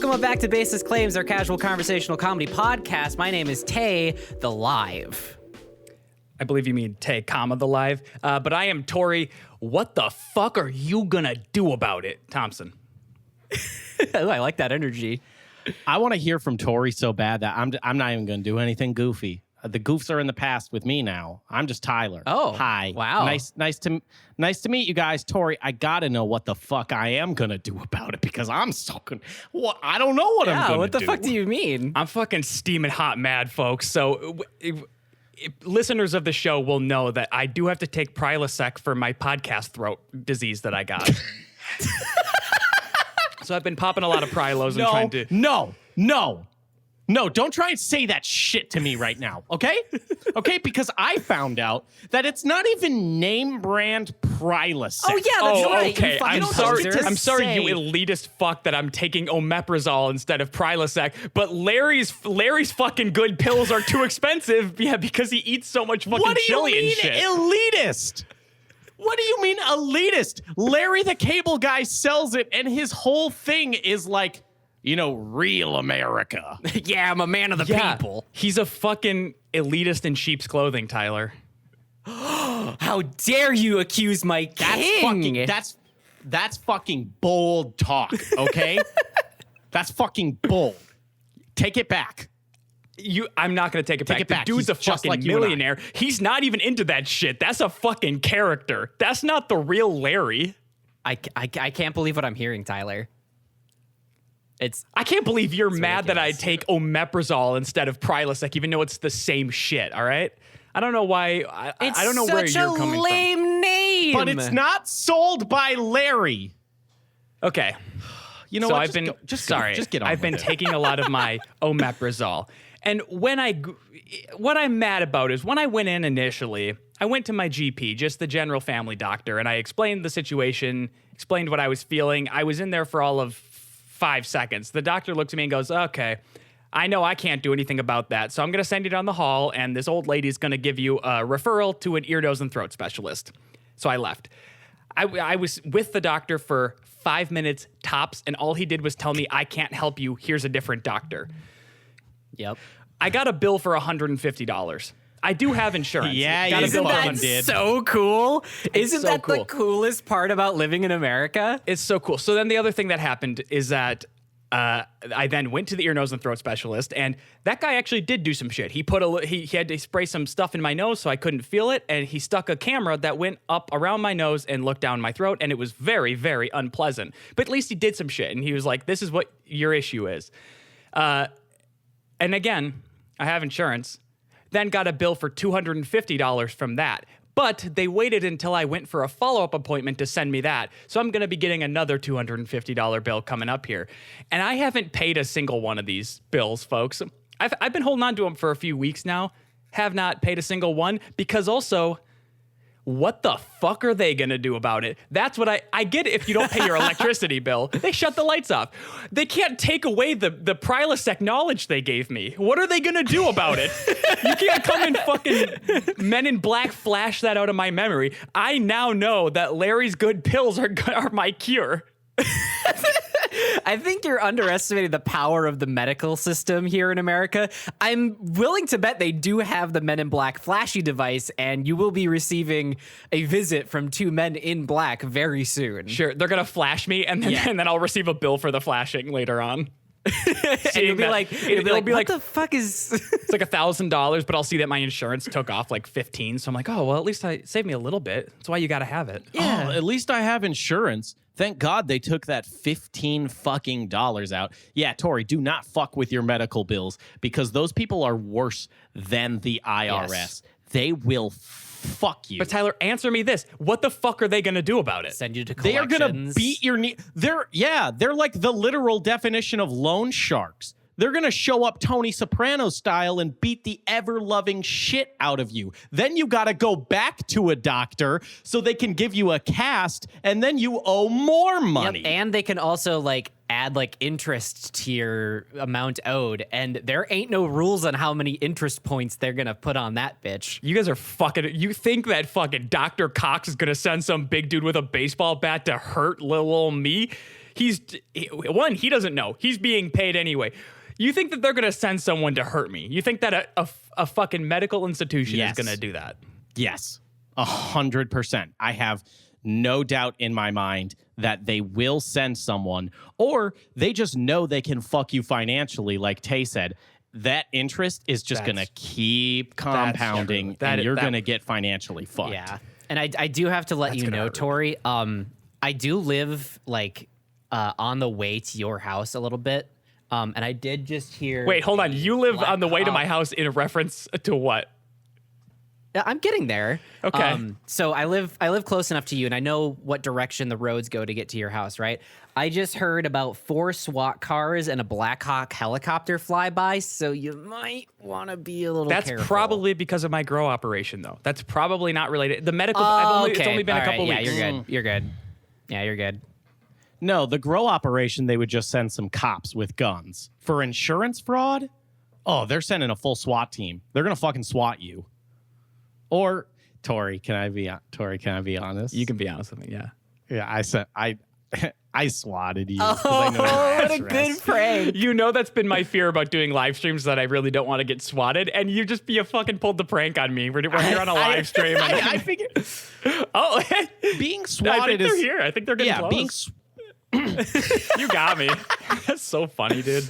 welcome back to Baseless Claims, our casual conversational comedy podcast. My name is Tay, the Live. I believe you mean Tay, the live. But I am Tori. What the fuck are you gonna do about it, Thompson? I like that energy. I want to hear from Tori so bad that I'm not even going to do anything goofy. The goofs are in the past with me now. I'm just Tyler. Oh, hi. Wow. Nice to meet you guys. Tori, I got to know what the fuck I am going to do about it because I'm so I don't know what I'm going to do. What the fuck do you mean? I'm fucking steaming hot mad, folks. So listeners of the show will know that I do have to take Prilosec for my podcast throat disease that I got. So I've been popping a lot of Prilos and trying to... No, don't try and say that shit to me right now, okay? Okay, because I found out that it's not even name brand Prilosec. Oh, yeah, that's right. Okay. I'm sorry, say. you elitist fuck, that I'm taking omeprazole instead of Prilosec, but Larry's fucking good pills are too expensive, because he eats so much fucking chili and shit. Elitist? What do you mean elitist? Larry the Cable Guy sells it, and his whole thing is like, real America. Yeah, I'm a man of the people. He's a fucking elitist in sheep's clothing, Tyler. How dare you accuse my king? That's fucking bold talk, okay? That's fucking bold. Take it back. I'm not going to take it back. The dude's a fucking millionaire. He's not even into that shit. That's a fucking character. That's not the real Larry. I can't believe what I'm hearing, Tyler. I can't believe you're mad ridiculous. that I take omeprazole instead of Prilosec, even though it's the same shit, all right? I don't know why. I don't know where you're coming from. It's such a lame name. But it's not sold by Larry. Okay. You know so what? Just get on. I've been with it. taking a lot of my omeprazole. And what I'm mad about is when I went in initially, I went to my GP, just the general family doctor, and I explained the situation, explained what I was feeling. I was in there for all of 5 seconds. The doctor looks at me and goes, okay, I know I can't do anything about that, so I'm going to send you down the hall, and this old lady's going to give you a referral to an ear, nose, and throat specialist. So I left. I was with the doctor for 5 minutes tops, and all he did was tell me, I can't help you. Here's a different doctor. Yep. I got a bill for $150. I do have insurance. Yeah, Isn't that so cool? Isn't so that cool. the coolest part about living in America? It's so cool. So then the other thing that happened is that I then went to the ear, nose, and throat specialist, and that guy actually did do some shit. He he had to spray some stuff in my nose so I couldn't feel it, and he stuck a camera that went up around my nose and looked down my throat, and it was very, very unpleasant. But at least he did some shit, and he was like, this is what your issue is. And again, I have insurance. Then got a bill for $250 from that. But they waited until I went for a follow-up appointment to send me that. So I'm going to be getting another $250 bill coming up here. And I haven't paid a single one of these bills, folks. I've been holding on to them for a few weeks now. Have not paid a single one because also, what the fuck are they going to do about it? That's what I get it if you don't pay your electricity bill. They shut the lights off. They can't take away the Prilosec knowledge they gave me. What are they going to do about it? You can't come and fucking Men in Black flash that out of my memory. I now know that Larry's good pills are my cure. I think you're underestimating the power of the medical system here in America. I'm willing to bet they do have the Men in Black flashy device, and you will be receiving a visit from 2 men in black very soon. Sure, they're going to flash me, and then I'll receive a bill for the flashing later on. And you'll be like, what the fuck is... It's like $1,000, but I'll see that my insurance took off like 15. So I'm like, oh, well, at least I saved me a little bit. That's why you got to have it. Yeah. Oh, at least I have insurance. Thank God they took that $15 fucking dollars out. Yeah, Tori, do not fuck with your medical bills because those people are worse than the IRS. Yes. They will fuck you. But Tyler, answer me this. What the fuck are they going to do about it? Send you to They collections. are going to beat your knee. They're like the literal definition of loan sharks. They're going to show up Tony Soprano style and beat the ever-loving shit out of you. Then you got to go back to a doctor so they can give you a cast, and then you owe more money. Yep, and they can also add interest to your amount owed, and there ain't no rules on how many interest points they're gonna put on that bitch. You guys are fucking... You think that fucking Dr. Cox is going to send some big dude with a baseball bat to hurt little old me? He doesn't know. He's being paid anyway. You think that they're going to send someone to hurt me? You think that a fucking medical institution is going to do that? Yes, 100%. I have no doubt in my mind that they will send someone, or they just know they can fuck you financially, like Tay said. That interest is just going to keep compounding, and you're going to get financially fucked. Yeah, and I do have to let you know, Tori, I do live like on the way to your house a little bit, and I did just hear... Wait, hold on. You live on the way to my house in reference to what? I'm getting there. Okay. So I live close enough to you, and I know what direction the roads go to get to your house, right? I just heard about 4 SWAT cars and a Black Hawk helicopter fly by, so you might want to be a little careful. That's probably because of my grow operation, though. That's probably not related. The medical... It's only been a couple weeks. Yeah, you're good. Yeah, you're good. No, the grow operation, they would just send some cops with guns. For insurance fraud? Oh, they're sending a full SWAT team. They're going to fucking SWAT you. Or, Tori, can I be honest? You can be honest with me, yeah. Yeah, I said I swatted you. Oh, what a good prank. You know that's been my fear about doing live streams, that I really don't want to get swatted, and you fucking pulled the prank on me. We're here on a live stream. And I figured. Oh, being swatted they're here. I think they're getting close. You got me. That's so funny, dude.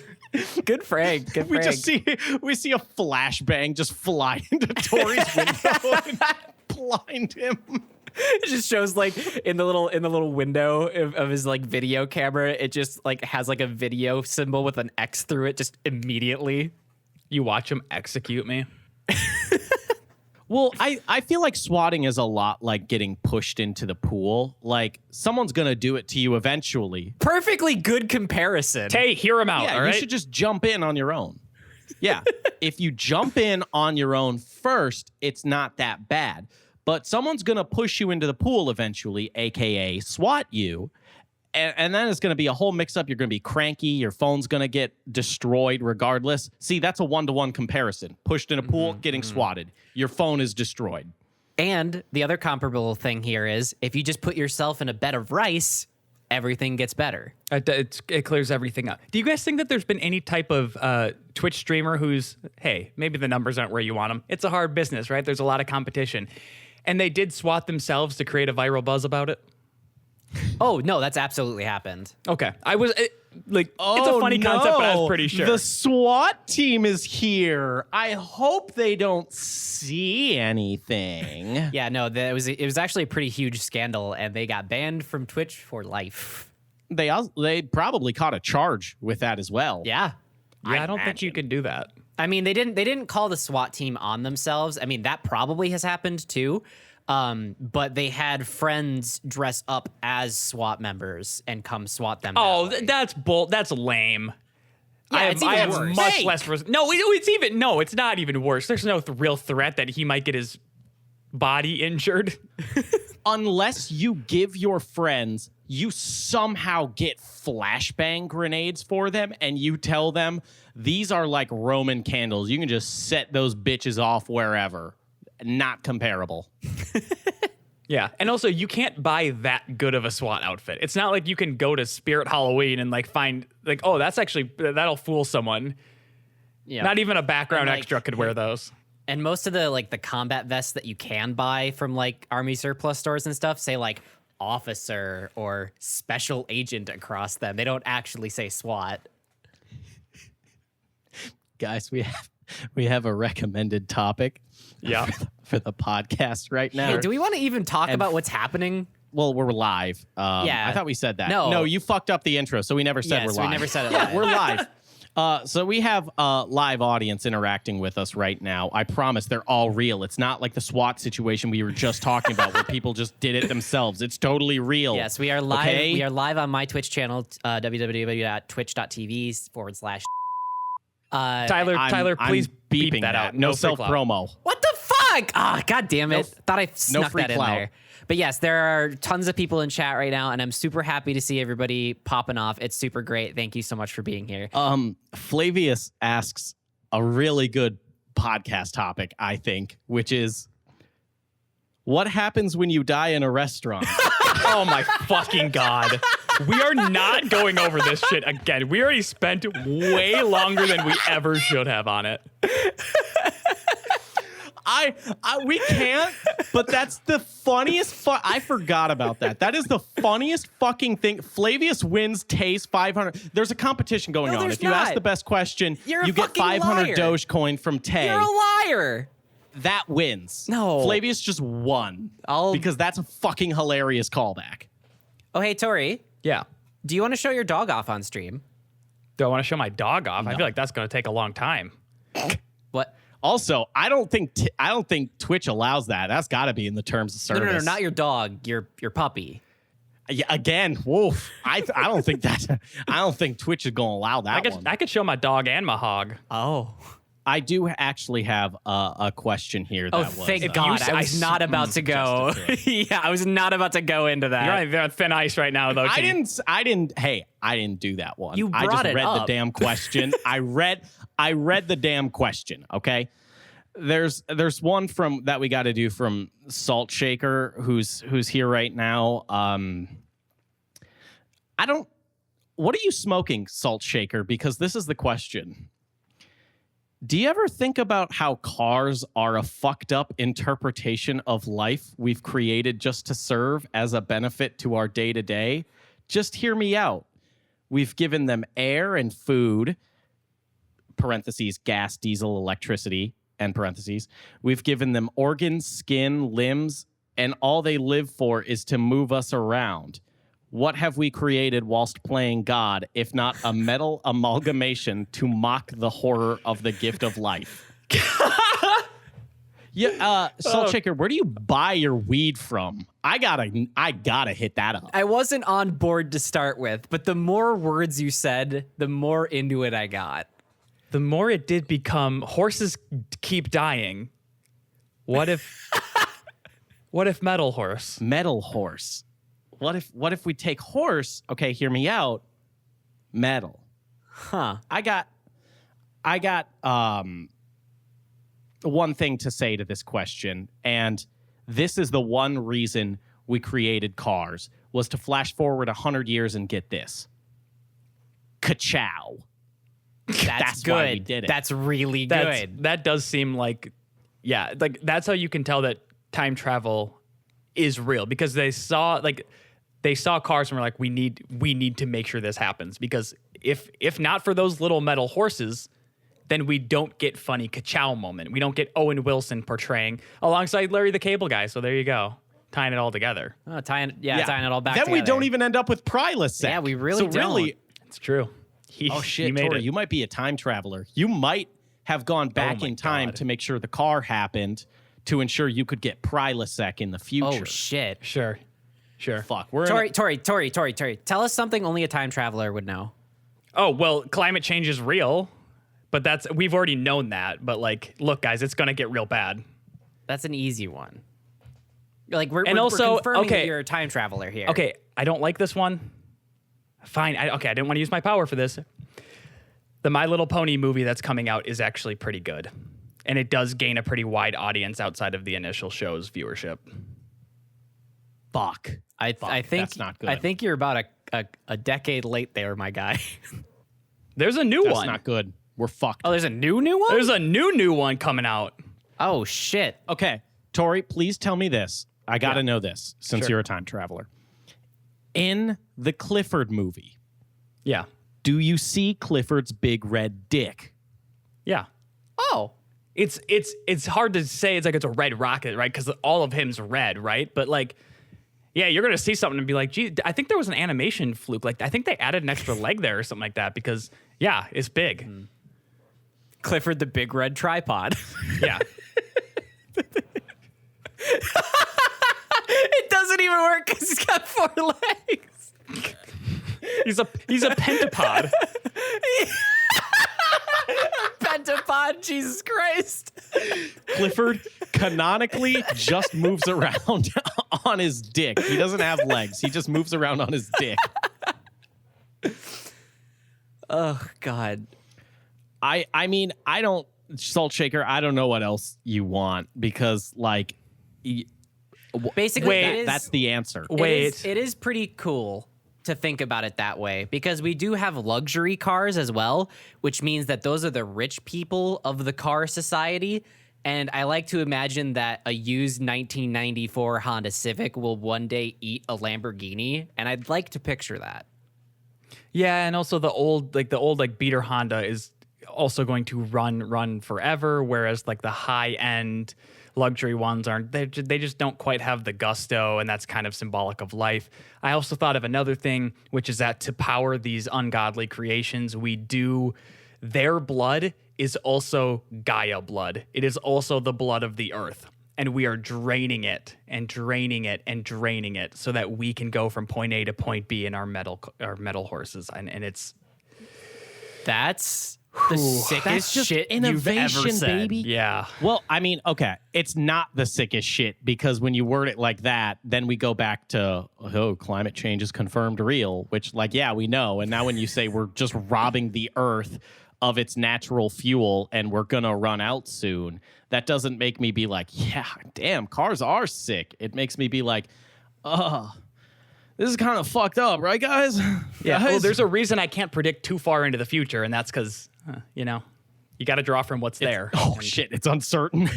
Good prank. Good We prank. just see a flashbang just fly into Tori's window and blind him. It just shows like in the little window of his like video camera, it just like has like a video symbol with an X through it just immediately. You watch him execute me. Well, I feel like swatting is a lot like getting pushed into the pool. Like, someone's going to do it to you eventually. Perfectly good comparison. Tay, hear him out, Yeah, all right? you should just jump in on your own. Yeah, if you jump in on your own first, it's not that bad. But someone's going to push you into the pool eventually, a.k.a. swat you. And then it's going to be a whole mix-up. You're going to be cranky. Your phone's going to get destroyed regardless. See, that's a one-to-one comparison. Pushed in a pool, getting swatted. Your phone is destroyed. And the other comparable thing here is if you just put yourself in a bed of rice, everything gets better. It clears everything up. Do you guys think that there's been any type of Twitch streamer who's, hey, maybe the numbers aren't where you want them. It's a hard business, right? There's a lot of competition. And they did swat themselves to create a viral buzz about it? Oh, no, that's absolutely happened. Okay. It's a funny concept, but I was pretty sure. The SWAT team is here. I hope they don't see anything. Yeah, no, it was actually a pretty huge scandal, and they got banned from Twitch for life. They probably caught a charge with that as well. Yeah. Yeah, I don't think you can do that. I mean, they didn't call the SWAT team on themselves. I mean, that probably has happened too. But they had friends dress up as SWAT members and come SWAT them. Oh, that's lame. Yeah, it's even worse. Much less. It's not even worse. There's no real threat that he might get his body injured. Unless you give your friends, you somehow get flashbang grenades for them and you tell them these are like Roman candles. You can just set those bitches off wherever. Not comparable. Yeah, and also you can't buy that good of a SWAT outfit. It's not like you can go to Spirit Halloween and like find like, oh, that'll fool someone. Yeah. Not even a background extra could wear those. And most of the combat vests that you can buy from like army surplus stores and stuff say like officer or special agent across them. They don't actually say SWAT. Guys, we have a recommended topic. Yeah. For the podcast right now. Hey, do we want to even talk about what's happening? Well, we're live. Yeah. I thought we said that. No, you fucked up the intro, so we never said we're live. We never said it Yeah, live. we're live. So we have a live audience interacting with us right now. I promise they're all real. It's not like the SWAT situation we were just talking about where people just did it themselves. It's totally real. Yes, we are live. Okay? We are live on my Twitch channel, www.twitch.tv/. Tyler, please beep beeping that out. No self-promo. What the fuck? Ah, god damn it. Thought I snuck free that in clout. there. But yes, there are tons of people in chat right now, and I'm super happy to see everybody popping off. It's super great. Thank you so much for being here. Flavius asks a really good podcast topic, I think, which is what happens when you die in a restaurant? Oh my fucking God. We are not going over this shit again. We already spent way longer than we ever should have on it. We can't, but that's the funniest. I forgot about that. That is the funniest fucking thing. Flavius wins Taste 500. There's a competition going on. there's If you ask not. the best question, You're a you get fucking 500 liar. Dogecoin from Tay. You're a liar. That wins. No. Flavius just won. I'll- Because that's a fucking hilarious callback. Oh, hey, Tori, Yeah. do you want to show your dog off on stream? Do I want to show my dog off? I feel like that's going to take a long time. What? Also, I don't think Twitch allows that. That's got to be in the terms of service. No, not your dog, your puppy. Yeah, again, woof. I don't think that. I don't think Twitch is going to allow that one. I could show my dog and my hog. Oh. I do actually have a question here. Oh, That thank God. I was not about to go. Yeah, I was not about to go into that. You're on thin ice right now, though. I didn't. Hey, I didn't do that one. You I brought just it read up. the damn question. I read the damn question. Okay. There's one from that we got to do from Salt Shaker, who's here right now. What are you smoking, Salt Shaker? Because this is the question. Do you ever think about how cars are a fucked up interpretation of life we've created just to serve as a benefit to our day to day? Just hear me out. We've given them air and food, parentheses, gas, diesel, electricity, end parentheses. We've given them organs, skin, limbs, and all they live for is to move us around. What have we created whilst playing God, if not a metal amalgamation to mock the horror of the gift of life? Yeah, Salt Shaker, where do you buy your weed from? I gotta hit that up. I wasn't on board to start with, but the more words you said, the more into it I got. The more it did become horses keep dying. What if metal horse? Metal horse. What if we take horse? Okay, hear me out. Metal. Huh. I got one thing to say to this question, and this is the one reason we created cars, was to flash forward 100 years and get this. Ka-chow. That's good. why we did it. That's really good. That does seem like, yeah, like that's how you can tell that time travel is real, because they saw cars and were like, we need to make sure this happens, because if not for those little metal horses, then we don't get funny ka-chow moment. We don't get Owen Wilson portraying alongside Larry the Cable Guy. So there you go, tying it all together. Oh, tying it all back Then together. we don't even end up with Prilosec. Yeah, we really so don't. Really, It's true. oh shit, made Tori, it. you might be a time traveler. You might have gone back my in time God. to make sure the car happened to ensure you could get Prilosec in the future. Oh shit. Sure. Fuck. We're in Tori. Tell us something only a time traveler would know. Oh, well, climate change is real, but we've already known that. But like, look, guys, it's gonna get real bad. That's an easy one. Like we're also, confirming okay. that you're a time traveler here. Okay, I don't like this one. Fine. I didn't want to use my power for this. The My Little Pony movie that's coming out is actually pretty good, and it does gain a pretty wide audience outside of the initial show's viewership. fuck. I think that's not good. I think you're about a decade late there, my guy. There's a new That's one. not good. We're fucked. Oh, there's a new one? There's a new one coming out. Oh shit. Okay, Tori, please tell me this. I got to know this since Sure. you're a time traveler. In the Clifford movie, Yeah. do you see Clifford's big red dick? Yeah. Oh. It's hard to say. It's like it's a red rocket, right? Because all of him's red, right? But like, yeah, you're gonna see something and be like, gee, I think there was an animation fluke. Like, I think they added an extra leg there or something like that, because yeah, it's big. Clifford the Big Red Tripod. Yeah. It doesn't even work because he's got 4 legs. He's a pentapod. Pentapod, Jesus Christ. Clifford canonically just moves around on his dick. He doesn't have legs. He just moves around on his dick. Oh, God. I mean, I don't, Salt Shaker, I don't know what else you want, because like Basically, Wait, it is, that's the answer. Wait. It is pretty cool to think about it that way because we do have luxury cars as well, which means that those are the rich people of the car society. And I like to imagine that a used 1994 Honda Civic will one day eat a Lamborghini, and I'd like to picture that. Yeah, and also the old beater Honda is also going to run forever, whereas like the high end luxury ones aren't. They just don't quite have the gusto, and that's kind of symbolic of life. I also thought of another thing, which is that to power these ungodly creations, their blood is also Gaia blood. It is also the blood of the earth. And we are draining it and draining it and draining it so that we can go from point A to point B in our metal horses. And that's the sickest shit innovation, you've ever said. baby. yeah. Well, I mean, okay, it's not the sickest shit because when you word it like that, then we go back to, climate change is confirmed real, which, like, yeah, we know. And now when you say we're just robbing the earth of its natural fuel and we're going to run out soon, that doesn't make me be like, yeah, damn, cars are sick. It makes me be like, this is kind of fucked up, right, guys? Yeah. Guys? Well, there's a reason I can't predict too far into the future, and that's because, you got to draw from what's there. Oh, shit, it's uncertain.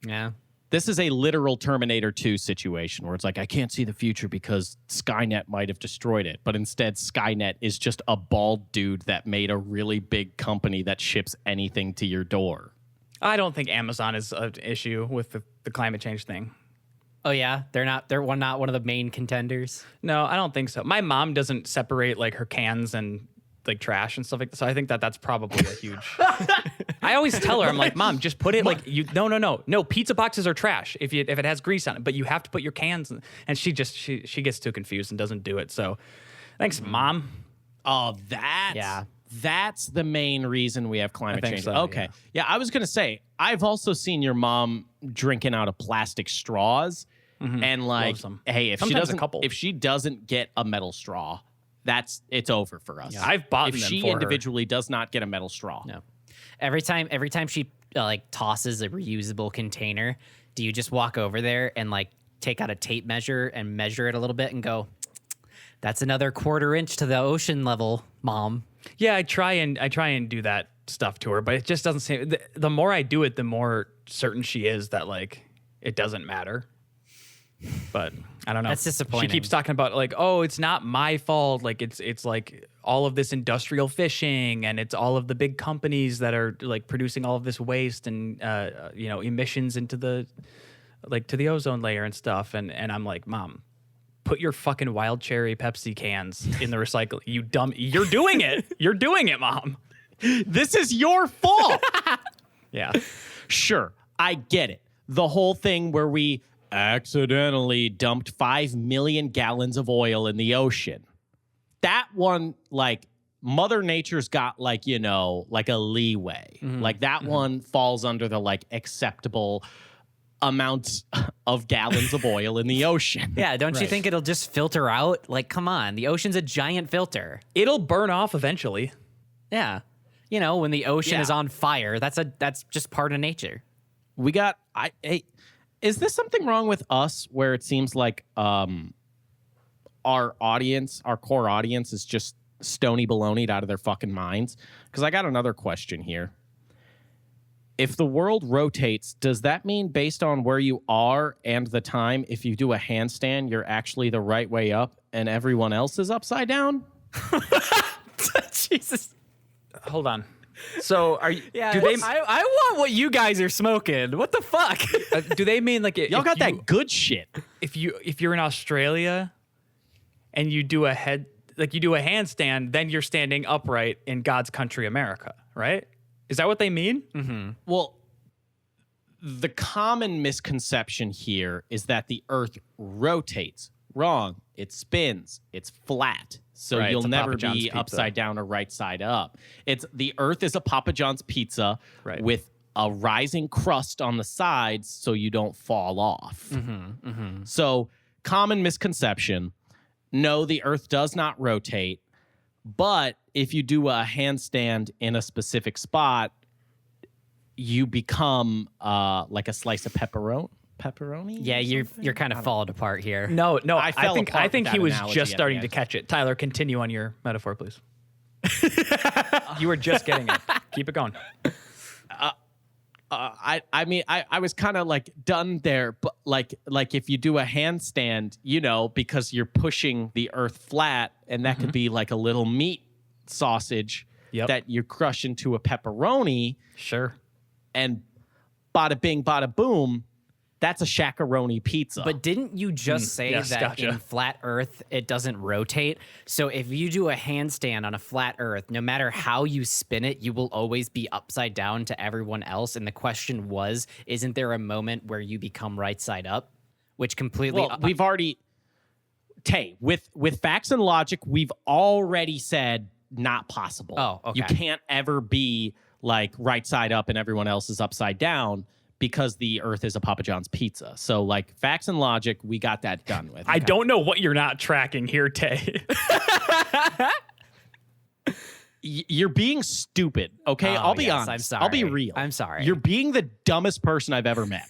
Yeah. This is a literal Terminator 2 situation where it's like, I can't see the future because Skynet might have destroyed it. But instead, Skynet is just a bald dude that made a really big company that ships anything to your door. I don't think Amazon is an issue with the climate change thing. Oh yeah, they're not one of the main contenders. No, I don't think so. My mom doesn't separate like her cans and like trash and stuff like that. So I think that's probably a huge. I always tell her, I'm like, Mom, just put it like no. Pizza boxes are trash if it has grease on it, but you have to put your cans in. And she gets too confused and doesn't do it. So thanks, Mom. Oh, that's the main reason we have climate change. So, okay. Yeah, I was going to say, I've also seen your mom drinking out of plastic straws. And like, hey, if she doesn't get a metal straw, it's over for us. Yeah, I've bought them if she for individually does not get a metal straw. No. Every time she like tosses a reusable container, do you just walk over there and like take out a tape measure and measure it a little bit and go, that's another 1/4 inch to the ocean level, Mom? Yeah, I try and do that stuff to her, but it just doesn't seem. The more I do it, the more certain she is that like it doesn't matter. But I don't know. That's disappointing. She keeps talking about like, oh, it's not my fault. Like it's like all of this industrial fishing and it's all of the big companies that are like producing all of this waste and emissions into the to the ozone layer and stuff. And I'm like, Mom, put your fucking wild cherry Pepsi cans in the recycle. You dumb. You're doing it. You're doing it, Mom. This is your fault. Yeah. Sure, I get it. The whole thing where we accidentally dumped 5 million gallons of oil in the ocean. That one, like, Mother Nature's got, like, like a leeway. Like, that one falls under the, like, acceptable amounts of gallons of oil in the ocean. Yeah, don't you think it'll just filter out? Like, come on, the ocean's a giant filter. It'll burn off eventually. Yeah. When the ocean is on fire, that's just part of nature. We got is this something wrong with us where it seems like our core audience is just stony baloneyed out of their fucking minds? Because I got another question here. If the world rotates, does that mean based on where you are and the time, if you do a handstand, you're actually the right way up and everyone else is upside down? Jesus. Hold on. So are you? Yeah, I want what you guys are smoking. What the fuck? Do they mean like y'all got that good shit? If you're in Australia and you do a handstand, then you're standing upright in God's country, America, right? Is that what they mean? Mm-hmm. Well, the common misconception here is that the Earth rotates. Wrong. It spins. It's flat. So Right, you'll it's a never Papa John's be pizza. upside down or right side up. The Earth is a Papa John's pizza Right. with a rising crust on the sides so you don't fall off. So common misconception. No, the Earth does not rotate. But if you do a handstand in a specific spot, you become like a slice of pepperoni. pepperoni? Yeah, you're kind of falling apart here. No, I fell apart I with think that he was analogy just at the starting to end. catch it. Tyler, continue on your metaphor, please. You were just getting it. Keep it going. I mean, I was kind of like done there, but like if you do a handstand, you know, because you're pushing the earth flat, and that could be like a little meat sausage Yep. that you crush into a pepperoni, Sure. and bada bing, bada boom, that's a shakaroni pizza. But didn't you just say yes, that gotcha. in flat Earth it doesn't rotate? So if you do a handstand on a flat Earth, no matter how you spin it, you will always be upside down to everyone else. And the question was, isn't there a moment where you become right side up? Which completely well, we've already, Tay, with facts and logic, we've already said not possible. Oh, okay. You can't ever be like right side up and everyone else is upside down because the earth is a Papa John's pizza. So like facts and logic, we got that done with. I don't know what you're not tracking here, Tay. You're being stupid, okay? Oh, I'll be yes, honest. I'm sorry. I'll be real. I'm sorry. You're being the dumbest person I've ever met.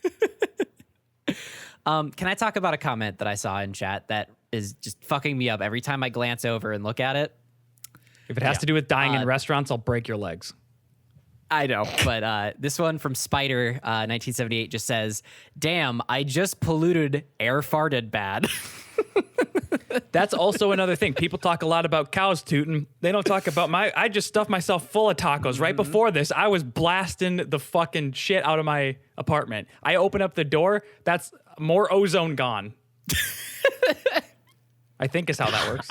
Can I talk about a comment that I saw in chat that is just fucking me up every time I glance over and look at it? If it has to do with dying in restaurants, I'll break your legs. I know, but this one from Spider 1978 just says, "Damn, I just polluted air farted bad." That's also another thing. People talk a lot about cows tooting. They don't talk about I just stuffed myself full of tacos. Right before this, I was blasting the fucking shit out of my apartment. I open up the door. That's more ozone gone. I think is how that works.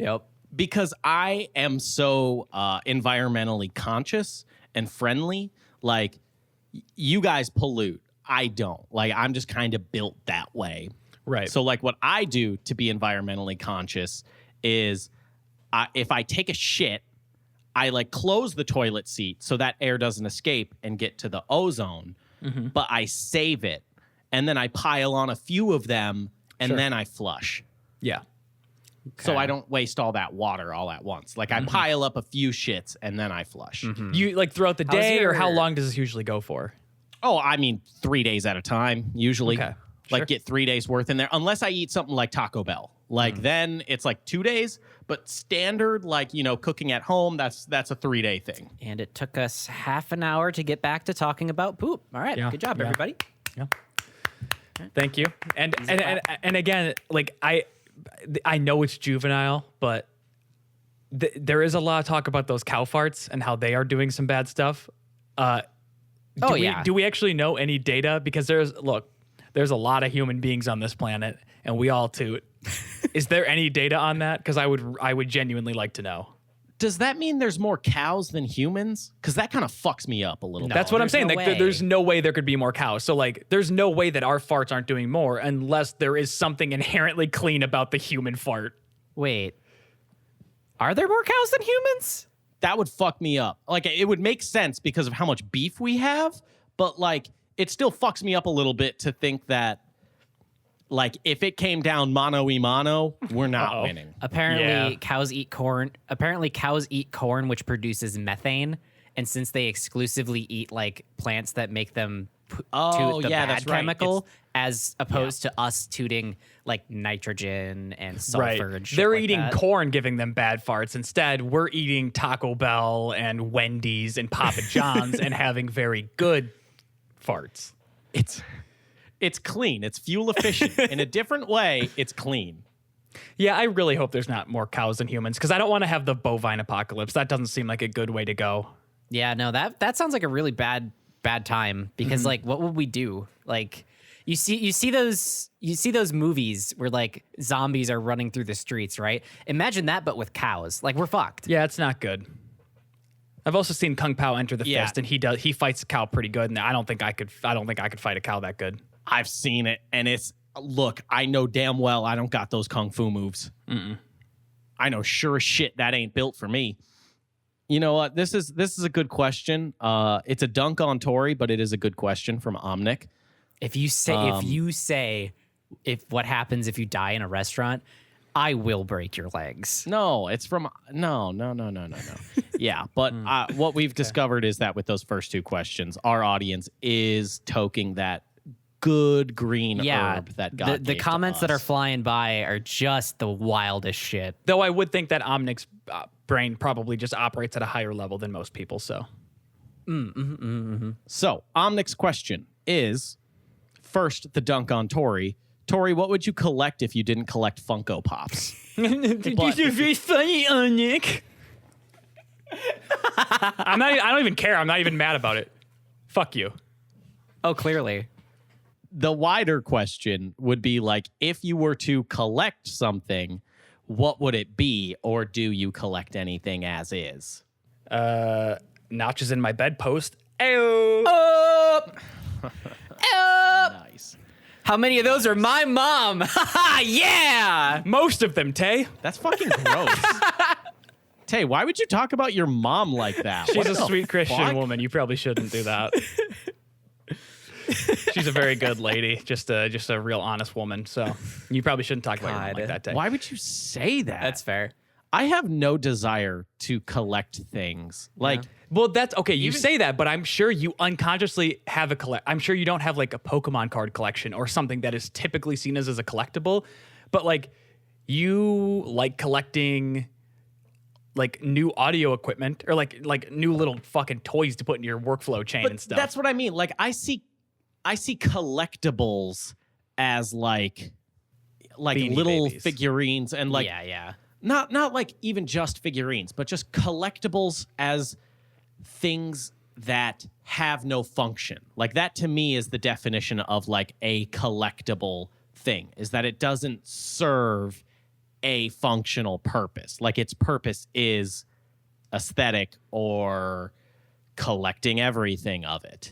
Yep. Because I am so environmentally conscious and friendly, like you guys pollute. I don't. Like I'm just kind of built that way. Right. So like what I do to be environmentally conscious is if I take a shit, I like close the toilet seat so that air doesn't escape and get to the ozone, but I save it. And then I pile on a few of them and then I flush. Yeah. So I don't waste all that water all at once. Like I pile up a few shits and then I flush. You like throughout the How's day, or how your- long does this usually go for? Oh, I mean 3 days at a time, usually. Okay, Like sure. get 3 days worth in there, unless I eat something like Taco Bell. Like then it's like 2 days, but standard, like, you know, cooking at home, that's a 3 day thing. And it took us half an hour to get back to talking about poop. All right, Yeah, good job, yeah. everybody. Thank you. And again, like I know it's juvenile, but there is a lot of talk about those cow farts and how they are doing some bad stuff. Do we actually know any data? Because there's a lot of human beings on this planet, and we all toot. Is there any data on that? Because I would genuinely like to know. Does that mean there's more cows than humans? Because that kind of fucks me up a little bit. That's what I'm there's saying. no Like, way. there's no way there could be more cows. So like, there's no way that our farts aren't doing more unless there is something inherently clean about the human fart. Wait, are there more cows than humans? That would fuck me up. Like it would make sense because of how much beef we have, but like it still fucks me up a little bit to think that like if it came down mano-y-mano, we're not winning. Apparently, Yeah. cows eat corn. Apparently, cows eat corn, which produces methane. And since they exclusively eat like plants that make them toot the bad that's right. chemical, as opposed to us tooting like nitrogen and sulfur and shit They're like eating that. corn, giving them bad farts. Instead, we're eating Taco Bell and Wendy's and Papa John's and having very good farts. It's clean. It's fuel efficient. In a different way, it's clean. Yeah, I really hope there's not more cows than humans because I don't want to have the bovine apocalypse. That doesn't seem like a good way to go. Yeah, no, that sounds like a really bad time because like what would we do? Like you see those movies where like zombies are running through the streets, right? Imagine that but with cows. Like we're fucked. Yeah, it's not good. I've also seen Kung Pao enter the Yeah. fist, and he fights a cow pretty good. And I don't think I could fight a cow that good. I've seen it, and look, I know damn well I don't got those kung fu moves. I know sure as shit that ain't built for me. You know what? This is a good question. It's a dunk on Tori, but it is a good question from Omnic. If you say what happens if you die in a restaurant, I will break your legs. No, it's from no. Yeah, but what we've discovered is that with those first two questions, our audience is toking that good green Yeah, herb that God the gave to comments that are us. flying by are just the wildest shit. Though I would think that Omnic's brain probably just operates at a higher level than most people. So So, Omnic's question is, first, the dunk on Tori. Tori, what would you collect if you didn't collect Funko Pops? These are very funny, Nick. I don't even care. I'm not even mad about it. Fuck you. Oh, clearly. The wider question would be like, if you were to collect something, what would it be? Or do you collect anything as is? Notches in my bedpost. Ayo. Up! Up! Nice. How many of those are my mom? Yeah! Most of them, Tay. That's fucking gross. Tay, why would you talk about your mom like that? She's What a the sweet Christian fuck? woman. You probably shouldn't do that. She's a very good lady, just a real honest woman. So you probably shouldn't talk about your mom God. like that, Tay. Why would you say that? That's fair. I have no desire to collect things. Like, Well, that's okay. You say that, but I'm sure you unconsciously have a I'm sure you don't have like a Pokemon card collection or something that is typically seen as a collectible, but like you like collecting like new audio equipment or like new little fucking toys to put in your workflow chain but and stuff. that's what I mean. Like, I see collectibles as like Beanie little Babies. figurines and like yeah. not like even just figurines, but just collectibles as things that have no function. Like, that to me is the definition of like a collectible thing, is that it doesn't serve a functional purpose. Like, its purpose is aesthetic or collecting everything of it.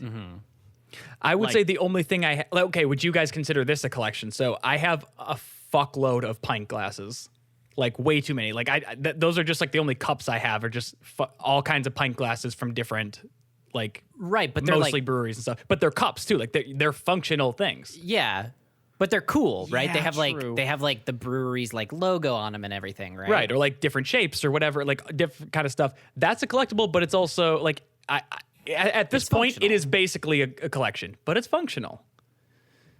I would like- say the only thing okay, would you guys consider this a collection? So I have a fuckload of pint glasses. Like way too many. Like those are just like the only cups I have are just all kinds of pint glasses from different like Right, but they're mostly like, breweries and stuff. But they're cups too. Like they're functional things. yeah. But they're cool, right? They Yeah, have true. like the brewery's like logo on them and everything, right? Right. Or like different shapes or whatever, like different kind of stuff. That's a collectible, but it's also like at this point functional. it is basically a collection, but it's functional.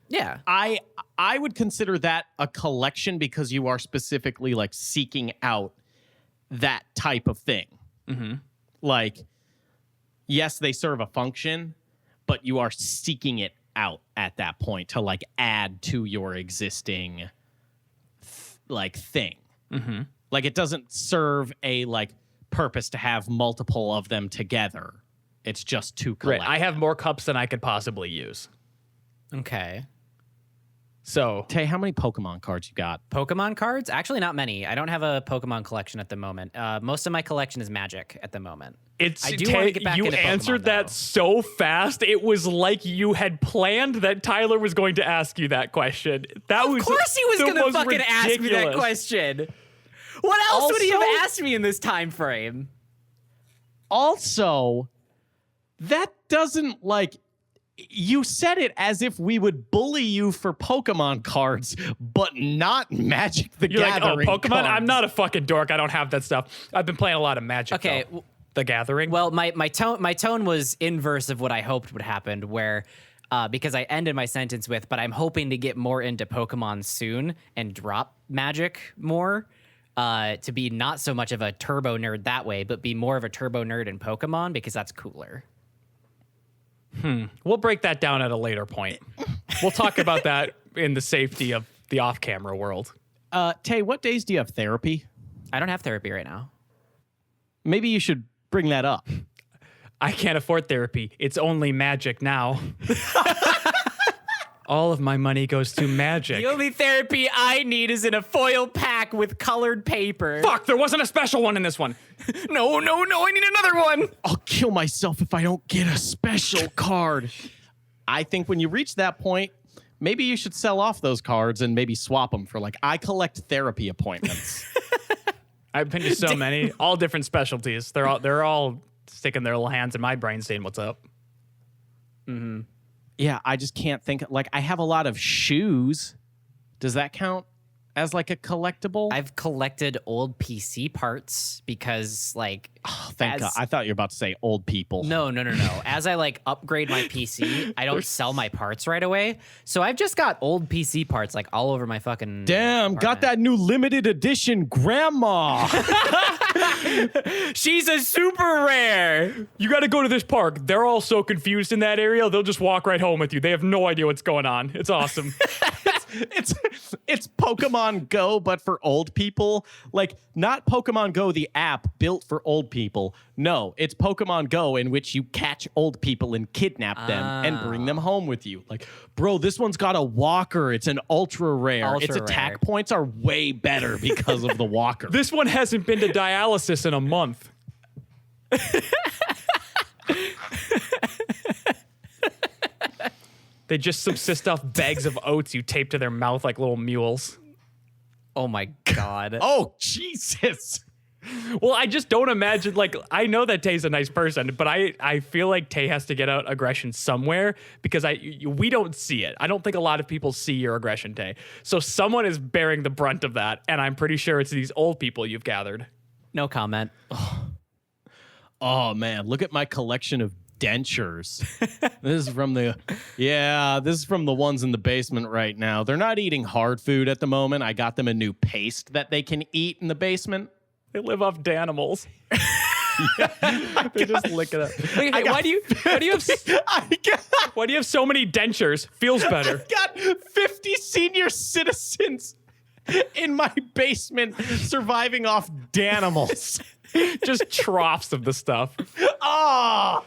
Yeah. I would consider that a collection because you are specifically like seeking out that type of thing. Like, yes, they serve a function, but you are seeking it out at that point to like add to your existing thing. Like, it doesn't serve a like purpose to have multiple of them together. It's just to collect. Right. I have more cups than I could possibly use. Okay. So Tay, how many Pokemon cards you got? Pokemon cards? Actually, not many. I don't have a Pokemon collection at the moment. Most of my collection is Magic at the moment. It's I do wanna get back you into Pokemon, answered though. that so fast. It was like you had planned that Tyler was going to ask you that question. That was Of course he was the going to most fucking ask me that ridiculous. question. What else would he have Also- asked me in this time frame? Also, that doesn't like, you said it as if we would bully you for Pokemon cards, but not Magic the You're like, oh, Gathering Pokemon? cards. I'm not a fucking dork. I don't have that stuff. I've been playing a lot of Magic. Okay, though. The Gathering. Well, my tone was inverse of what I hoped would happen, where because I ended my sentence with, but I'm hoping to get more into Pokemon soon and drop Magic more. To be not so much of a turbo nerd that way, but be more of a turbo nerd in Pokemon because that's cooler. We'll break that down at a later point. We'll talk about that in the safety of the off-camera world. Tay, what days do you have therapy? I don't have therapy right now. Maybe you should bring that up. I can't afford therapy. It's only Magic now. All of my money goes to Magic. The only therapy I need is in a foil pack with colored paper. Fuck, there wasn't a special one in this one. No, I need another one. I'll kill myself if I don't get a special card. I think when you reach that point, maybe you should sell off those cards and maybe swap them for like, I collect therapy appointments. I've been to so many, all different specialties. They're all sticking their little hands in my brain saying, what's up? Yeah, I just can't think. Like, I have a lot of shoes. Does that count as like a collectible? I've collected old PC parts because like Thank God. I thought you were about to say old people. No. As I like upgrade my PC, I don't sell my parts right away. So I've just got old PC parts like all over my fucking Damn, got apartment. that new limited edition grandma. She's a super rare. You got to go to this park. They're all so confused in that area. They'll just walk right home with you. They have no idea what's going on. It's awesome. It's Pokemon Go, but for old people. Like, not Pokemon Go, the app built for old people. No, it's Pokemon Go, in which you catch old people and kidnap them and bring them home with you. Like, bro, this one's got a walker. It's an ultra rare. Its Ultra attack rare. points are way better because of the walker. This one hasn't been to dialysis in a month. They just subsist off bags of oats you tape to their mouth like little mules. Oh my God. Oh, Jesus. Well, I just don't imagine, like, I know that Tay's a nice person, but I feel like Tay has to get out aggression somewhere because we don't see it. I don't think a lot of people see your aggression, Tay. So someone is bearing the brunt of that, and I'm pretty sure it's these old people you've gathered. No comment. Oh, man. Look at my collection of dentures. This is from the ones in the basement right now. They're not eating hard food at the moment. I got them a new paste that they can eat in the basement. They live off Danimals. They just lick it up. Wait, hey, why do you have so many dentures? Feels better. Got 50 senior citizens in my basement surviving off Danimals. Just troughs of the stuff. Oh,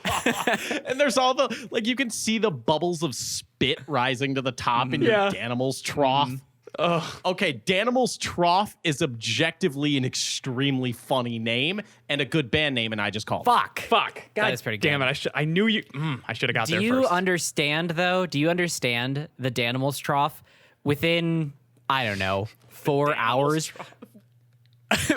and there's all the, like, you can see the bubbles of spit rising to the top in your Danimals trough. Okay, Danimals Trough is objectively an extremely funny name and a good band name, and I just called Fuck. God That is pretty good. damn it. I knew you. I should have got there Do you first. understand, though? Do you understand the Danimals Trough? Within, I don't know, 4 hours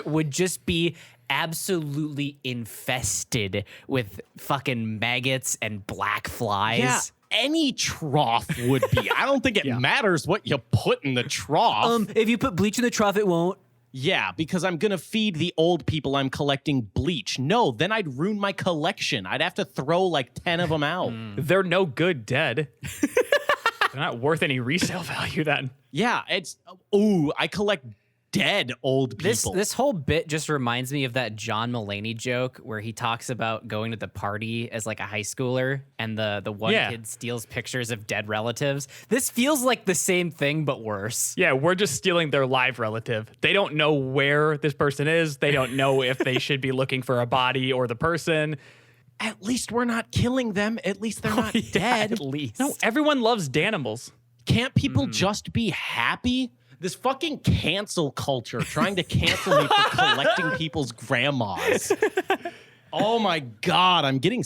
would just be absolutely infested with fucking maggots and black flies. Yeah, any trough would be. I don't think it matters what you put in the trough. If you put bleach in the trough, it won't. Yeah, because I'm going to feed the old people I'm collecting bleach. No, then I'd ruin my collection. I'd have to throw like 10 of them out. They're no good dead. They're not worth any resale value then. Yeah, I collect dead old people. This whole bit just reminds me of that John Mulaney joke where he talks about going to the party as like a high schooler and the one kid steals pictures of dead relatives. This feels like the same thing but worse. Yeah, we're just stealing their live relative. They don't know where this person is. They don't know if they should be looking for a body or the person. At least we're not killing them. At least they're not dead. At least. No, everyone loves Danimals. Can't people just be happy? This fucking cancel culture trying to cancel me for collecting people's grandmas. Oh my God, I'm getting...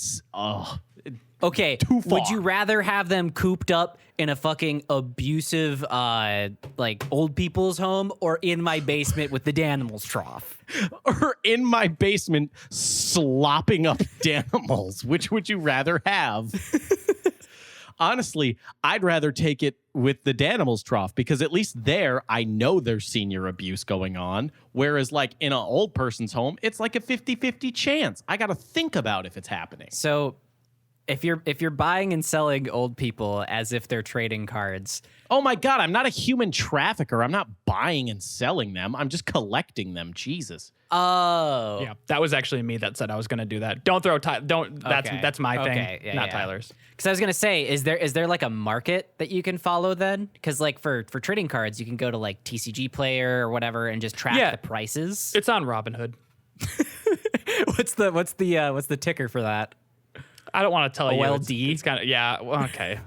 Okay, Too far. would you rather have them cooped up in a fucking abusive, like, old people's home or in my basement with the Danimals Trough? Or in my basement slopping up Danimals? Which would you rather have? Honestly, I'd rather take it with the Danimals Trough because at least there, I know there's senior abuse going on. Whereas like in an old person's home, it's like a 50-50 chance. I got to think about if it's happening. So if you're buying and selling old people as if they're trading cards... Oh my God, I'm not a human trafficker. I'm not buying and selling them. I'm just collecting them. Jesus. Oh. Yeah, that was actually me that said I was going to do that. Don't throw that's my thing, Okay, not Tyler's. Because I was gonna say, is there like a market that you can follow then? Because like for trading cards, you can go to like TCG Player or whatever and just track the prices. It's on Robinhood. What's the ticker for that? I don't want to tell you. OLD? It's kind of okay.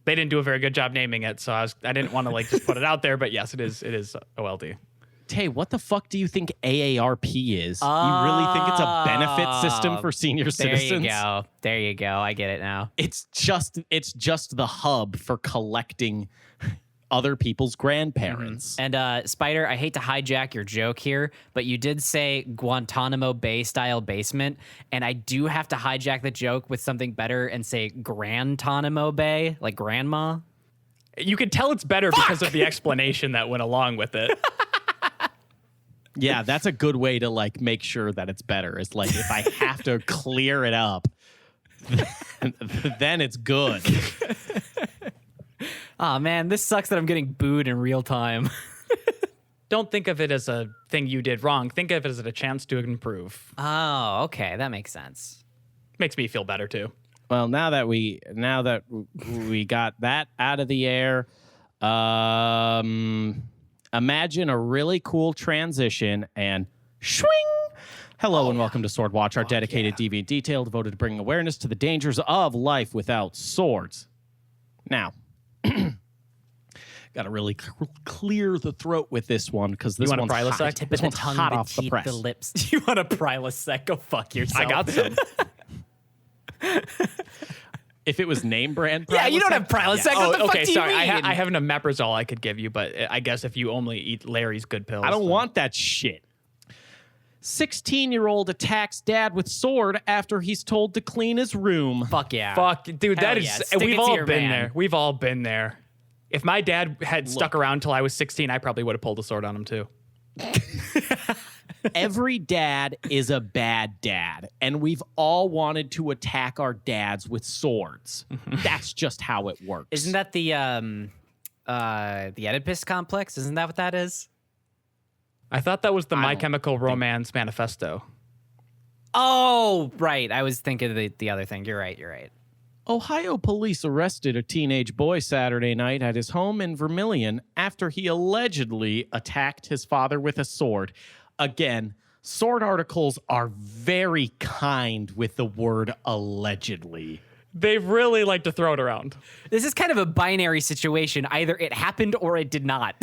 They didn't do a very good job naming it, so I didn't want to like just put it out there. But yes, it is OLD. Tay, what the fuck do you think AARP is? You really think it's a benefit system for senior citizens? There you go. I get it now. It's just the hub for collecting other people's grandparents. And Spider, I hate to hijack your joke here, but you did say Guantanamo Bay style basement, and I do have to hijack the joke with something better and say Grantanamo Bay, like grandma. You can tell it's better because of the explanation that went along with it. Yeah, that's a good way to like make sure that it's better. It's like if I have to clear it up, then it's good. Oh man, this sucks that I'm getting booed in real time. Don't think of it as a thing you did wrong. Think of it as a chance to improve. Oh, okay, that makes sense. Makes me feel better too. Well, now that we got that out of the air, imagine a really cool transition and swing. Hello and welcome to Sword Watch, our dedicated DV detail devoted to bringing awareness to the dangers of life without swords. Now, got to really clear the throat with this one because this one's hot. Tip This of the one's tongue, hot the off the teeth, press. the lips. You want a Prilosec? Go fuck yourself. I got some. If it was name brand, Yeah, you don't have Prilosec. Oh, What the okay, fuck do sorry. you mean? I have an omeprazole I could give you, but I guess if you only eat Larry's good pills. I don't then- want that shit. 16-year-old attacks dad with sword after he's told to clean his room. Fuck yeah. Fuck, dude, Hell that yeah. is. Stick it We've to all your been man. there. We've all been there. If my dad had stuck around till I was 16, I probably would have pulled a sword on him too. Every dad is a bad dad, and we've all wanted to attack our dads with swords. That's just how it works. Isn't that the Oedipus complex? Isn't that what that is? I thought that was the My don't Chemical Romance manifesto. Oh, right. I was thinking of the other thing. You're right. Ohio police arrested a teenage boy Saturday night at his home in Vermilion after he allegedly attacked his father with a sword. Again, sword articles are very kind with the word allegedly. They really like to throw it around. This is kind of a binary situation. Either it happened or it did not.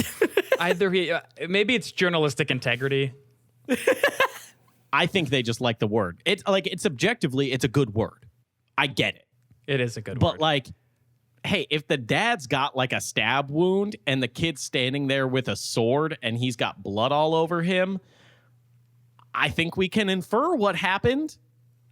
Either maybe it's journalistic integrity. I think they just like the word. It's objectively, it's a good word. I get it. It is a good But word. like, hey, if the dad's got like a stab wound and the kid's standing there with a sword and he's got blood all over him, I think we can infer what happened.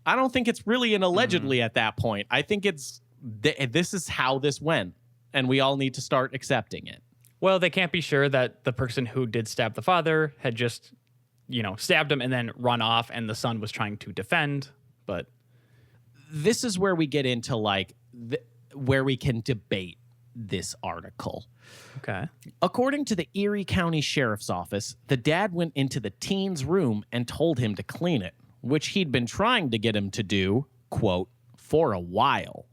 I don't think it's really an allegedly at that point. I think it's this is how this went, and we all need to start accepting it. Well, they can't be sure that the person who did stab the father had just, stabbed him and then run off, and the son was trying to defend. But This is where we get into like where we can debate this article. okay, According to the Erie County Sheriff's Office, the dad went into the teen's room and told him to clean it, which he'd been trying to get him to do, quote, for a while.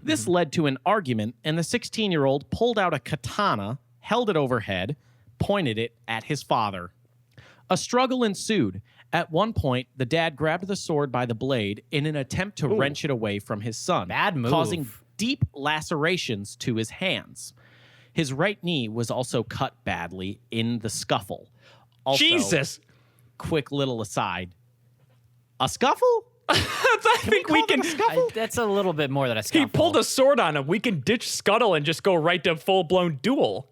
This led to an argument, and the 16-year-old pulled out a katana, held it overhead, pointed it at his father. A struggle ensued. At one point, the dad grabbed the sword by the blade in an attempt to wrench it away from his son, Bad move. causing deep lacerations to his hands. His right knee was also cut badly in the scuffle. Also, Jesus. quick little aside. A scuffle? I think we can. That's a little bit more than a scuffle. He pulled a sword on him. We can ditch Scuttle and just go right to full blown duel.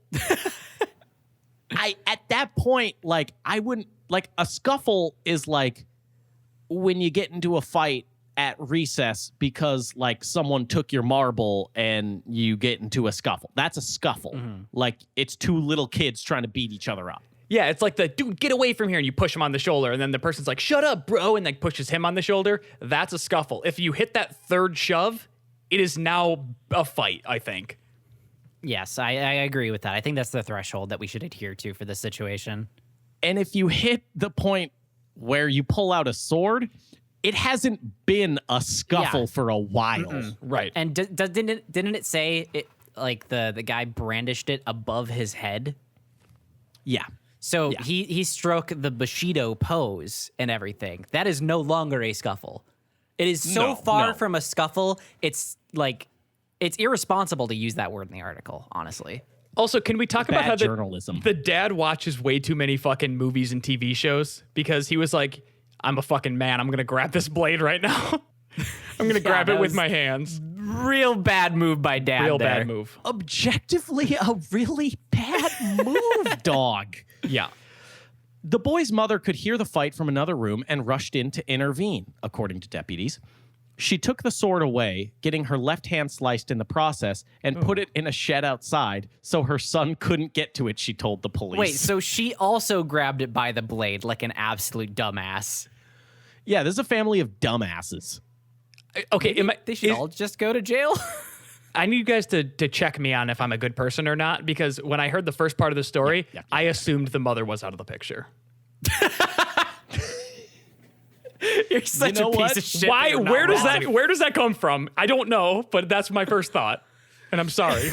At that point, like, I wouldn't, like, a scuffle is like when you get into a fight at recess because, like, someone took your marble and you get into a scuffle. That's a scuffle. Like, it's two little kids trying to beat each other up. Yeah, it's like the dude, get away from here, and you push him on the shoulder, and then the person's like, shut up, bro, and like pushes him on the shoulder. That's a scuffle. If you hit that third shove, it is now a fight, I think. Yes, I agree with that. I think that's the threshold that we should adhere to for this situation. And if you hit the point where you pull out a sword, it hasn't been a scuffle Yeah. for a while. Right. And didn't it say it like the guy brandished it above his head? Yeah. So Yeah. he struck the Bushido pose and everything. That is no longer a scuffle. It is so No, far no. from a scuffle. It's like it's irresponsible to use that word in the article. Honestly, Also, can we talk about Bad how journalism. the dad watches way too many fucking movies and TV shows because he was like, I'm a fucking man. I'm going to grab this blade right now. I'm going to grab that it with was my hands. real bad move by Dad. Real there. bad move. Objectively, a really bad move, dog. Yeah. The boy's mother could hear the fight from another room and rushed in to intervene, according to deputies. She took the sword away, getting her left hand sliced in the process, and put it in a shed outside so her son couldn't get to it, she told the police. Wait, so she also grabbed it by the blade like an absolute dumbass. Yeah, this is a family of dumbasses. Okay, They should all just go to jail. I need you guys to check me on if I'm a good person or not, because when I heard the first part of the story, I assumed the mother was out of the picture. You're such a piece of shit. Why? Where does that come from? I don't know, but that's my first thought, and I'm sorry.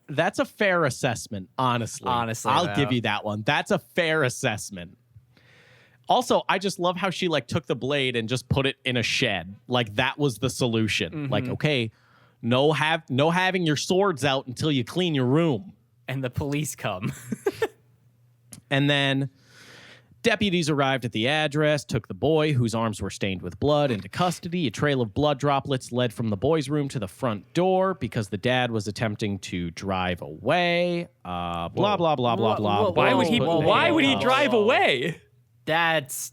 That's a fair assessment, honestly. I'll give you that one. That's a fair assessment. Also, I just love how she like took the blade and just put it in a shed. Like that was the solution. Like, okay, no having your swords out until you clean your room. And the police come. And then deputies arrived at the address, took the boy, whose arms were stained with blood, into custody. A trail of blood droplets led from the boy's room to the front door because the dad was attempting to drive away. Blah, blah, blah, blah, blah. Why would he drive away? That's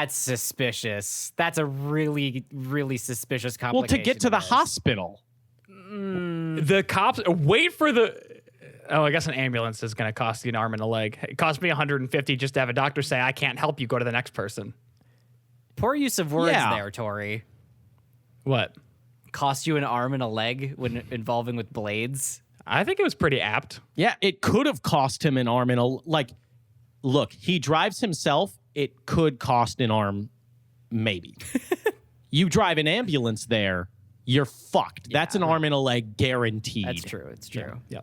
suspicious. That's a really, really suspicious Well, complication. to get to the hospital. The cops wait for the... Oh, I guess an ambulance is going to cost you an arm and a leg. It cost me $150 just to have a doctor say, I can't help you, go to the next person. Poor use of words there, Tori. What? Cost you an arm and a leg when involving with blades? I think it was pretty apt. Yeah, it could have cost him an arm and a... Like, look, he drives himself. It could cost an arm, maybe. You drive an ambulance there, you're fucked. Yeah. That's an arm and a leg guaranteed. That's true. It's true. Yeah.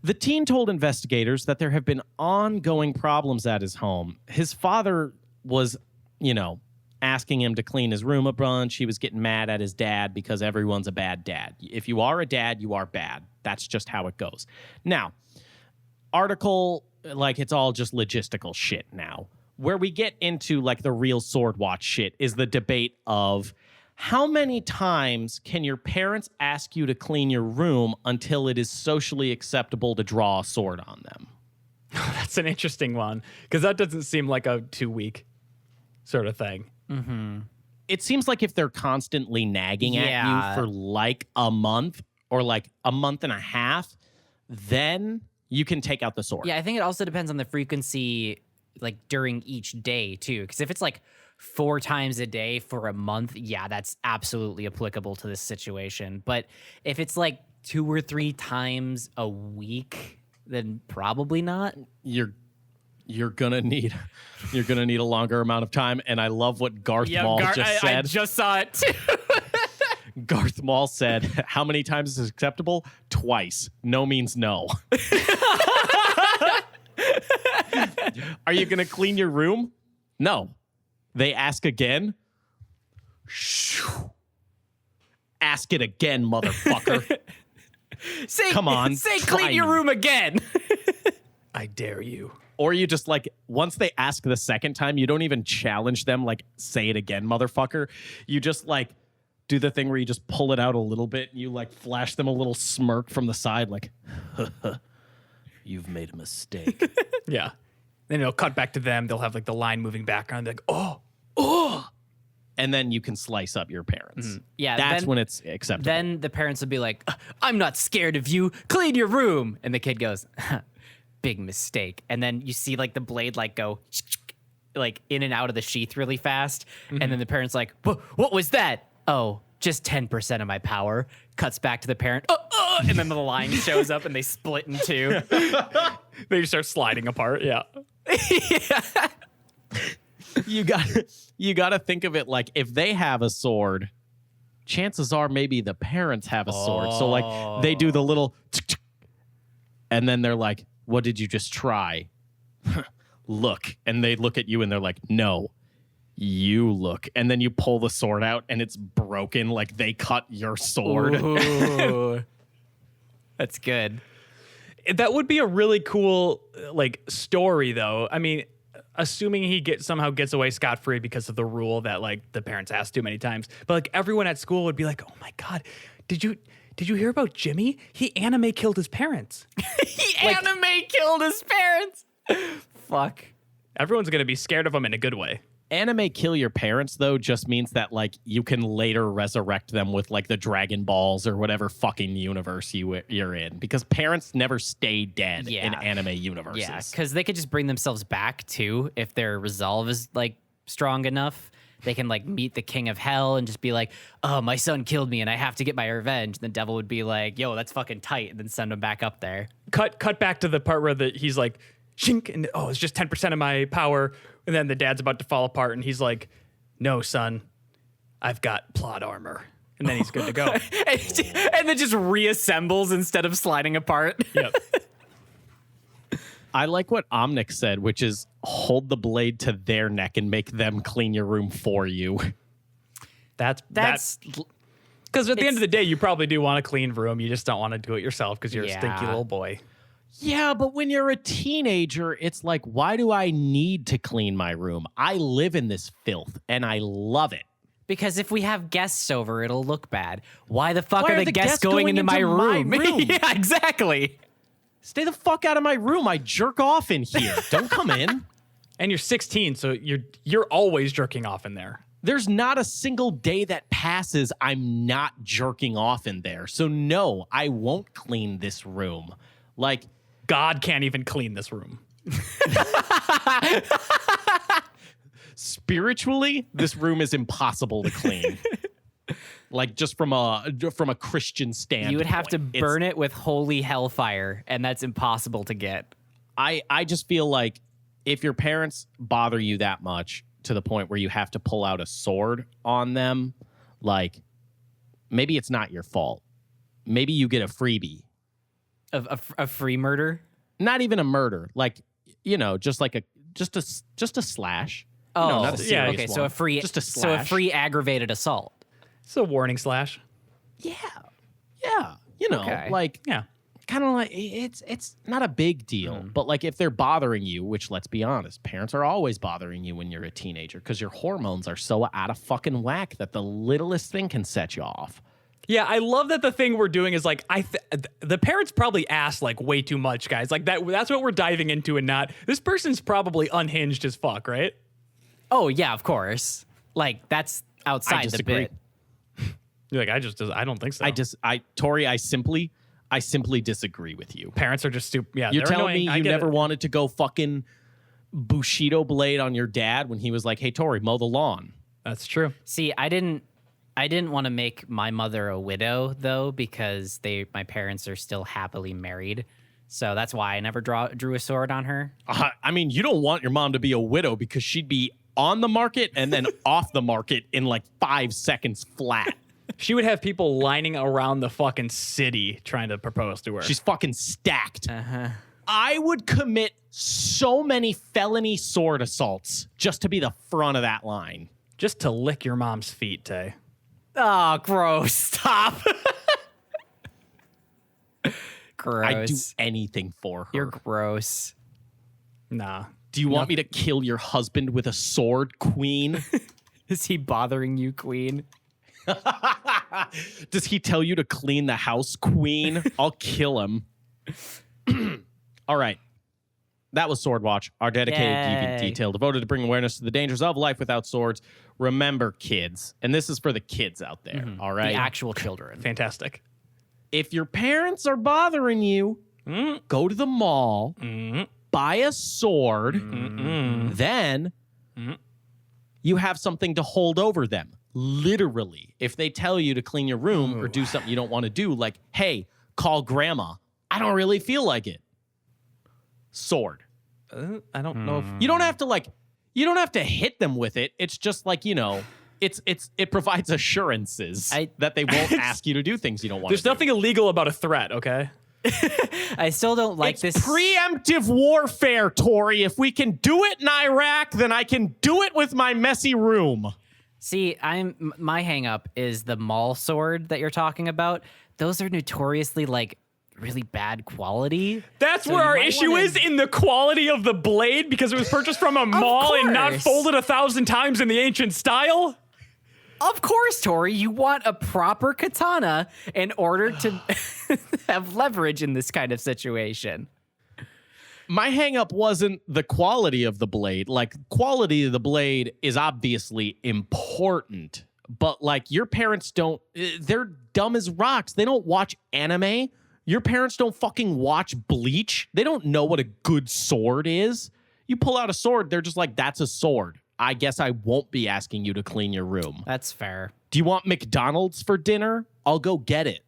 The teen told investigators that there have been ongoing problems at his home. His father was, asking him to clean his room a bunch. He was getting mad at his dad because everyone's a bad dad. If you are a dad, you are bad. That's just how it goes. Now, article, like, it's all just logistical shit now. Where we get into, like, the real sword watch shit is the debate of how many times can your parents ask you to clean your room until it is socially acceptable to draw a sword on them? That's an interesting one, because that doesn't seem like a 2-week sort of thing. Mm-hmm. It seems like if they're constantly nagging at you for like a month or like a month and a half, then you can take out the sword. Yeah, I think it also depends on the frequency, like during each day too. Because if it's like 4 times a day for a month, yeah, that's absolutely applicable to this situation. But if it's like 2 or 3 times a week, then probably not. You're gonna need a longer amount of time. And I love what Garth Maul just said. I just saw it too. Garth Maul said, "How many times is acceptable? Twice. No means no." Are you gonna clean your room? No. They ask again. Ask it again, motherfucker. Come on. Say clean your room again. I dare you. Or you just like, once they ask the second time, you don't even challenge them, like, say it again, motherfucker. You just like do the thing where you just pull it out a little bit and you like flash them a little smirk from the side, like, you've made a mistake. Yeah. Then it'll cut back to them. They'll have like the line moving background. They're like, oh. And then you can slice up your parents. Mm-hmm. Yeah, That's when it's acceptable. Then the parents would be like, I'm not scared of you. Clean your room. And the kid goes, big mistake. And then you see like the blade like go like in and out of the sheath really fast. Mm-hmm. And then the parent's like, what was that? Oh, just 10% of my power. Cuts back to the parent. And then the line shows up and they split in 2. They just start sliding apart. Yeah. Yeah. You got to think of it like if they have a sword, chances are maybe the parents have a sword. So like they do the little and then they're like, what did you just try? Look. And they look at you and they're like, no, you look. And then you pull the sword out and it's broken. Like they cut your sword. Ooh. That's good. That would be a really cool like story though. I mean, assuming he somehow gets away scot-free because of the rule that like the parents asked too many times. But like everyone at school would be like, "Oh my god, did you hear about Jimmy? He anime killed his parents." Anime killed his parents. Fuck. Everyone's going to be scared of him in a good way. Anime kill your parents, though, just means that, like, you can later resurrect them with, like, the Dragon Balls or whatever fucking universe you're in. Because parents never stay dead in anime universes. Yeah, because they could just bring themselves back, too, if their resolve is, like, strong enough. They can, like, meet the king of hell and just be like, oh, my son killed me and I have to get my revenge. And the devil would be like, yo, that's fucking tight, and then send him back up there. Cut back to the part where he's like, shink, and it's just 10% of my power. And then the dad's about to fall apart, and he's like, no, son, I've got plot armor. And then he's good to go. And then just reassembles instead of sliding apart. Yep. I like what Omnic said, which is hold the blade to their neck and make them clean your room for you. That's because at the end of the day, you probably do want a clean room. You just don't want to do it yourself because you're a stinky little boy. Yeah, but when you're a teenager, it's like, why do I need to clean my room? I live in this filth, and I love it. Because if we have guests over, it'll look bad. Why the fuck are the guests going into my room? Yeah, exactly. Stay the fuck out of my room. I jerk off in here. Don't come in. And you're 16, so you're always jerking off in there. There's not a single day that passes I'm not jerking off in there. So no, I won't clean this room. Like, God can't even clean this room. Spiritually, this room is impossible to clean. Like, just from a Christian standpoint. You would have to burn it with holy hellfire, and that's impossible to get. I just feel like if your parents bother you that much to the point where you have to pull out a sword on them, like, maybe it's not your fault. Maybe you get a freebie. A free murder? Not even a murder. Like, you know, just a slash. Oh, no, not a serious okay. one. So a free, just a slash. So a free aggravated assault. It's a warning slash. Yeah. You know, like, yeah, kind of like it's not a big deal, but like if they're bothering you, which let's be honest, parents are always bothering you when you're a teenager because your hormones are so out of fucking whack that the littlest thing can set you off. Yeah, I love that the thing we're doing is like the parents probably asked like way too much, guys. Like that's what we're diving into, and not this person's probably unhinged as fuck, right? Oh yeah, of course. Like that's outside the bit. You're like, I don't think so. Tori, I simply disagree with you. Parents are just stupid. Yeah, you're telling annoying. me you never wanted to go fucking Bushido blade on your dad when he was like, "Hey Tori, mow the lawn." That's true. See, I didn't want to make my mother a widow though, because my parents are still happily married. So that's why I never drew a sword on her. I mean, you don't want your mom to be a widow because she'd be on the market and then off the market in like 5 seconds flat. She would have people lining around the fucking city trying to propose to her. She's fucking stacked. Uh-huh. I would commit so many felony sword assaults just to be the front of that line. Just to lick your mom's feet, Tay. Oh, gross. Stop. Gross. I'd do anything for her. You're gross. Nah. Do you want me to kill your husband with a sword, queen? Is he bothering you, queen? Does he tell you to clean the house, queen? I'll kill him. All right. That was Sword Watch, our dedicated deviant detail devoted to bring awareness to the dangers of life without swords. Remember, kids, and this is for the kids out there, all right? The actual children. Fantastic. If your parents are bothering you, go to the mall, buy a sword, then you have something to hold over them. Literally, if they tell you to clean your room or do something you don't want to do, like, hey, call grandma. I don't really feel like it. Sword. I don't know if You don't have to hit them with it. It's just like, you know, it provides assurances that they won't ask you to do things you don't want to do. There's nothing illegal about a threat, okay? I still don't like It's this. preemptive warfare, Tori. If we can do it in Iraq, then I can do it with my messy room. See, my hang up is the mall sword that you're talking about. Those are notoriously like really bad quality. That's where our issue is in the quality of the blade because it was purchased from a mall and not folded 1,000 times in the ancient style. Of course, Tori, you want a proper katana in order to have leverage in this kind of situation. My hang up wasn't the quality of the blade. Like, quality of the blade is obviously important, but like your parents don't, they're dumb as rocks. They don't watch anime. Your parents don't fucking watch Bleach. They don't know what a good sword is. You pull out a sword, they're just like, that's a sword. I guess I won't be asking you to clean your room. That's fair. Do you want McDonald's for dinner? I'll go get it.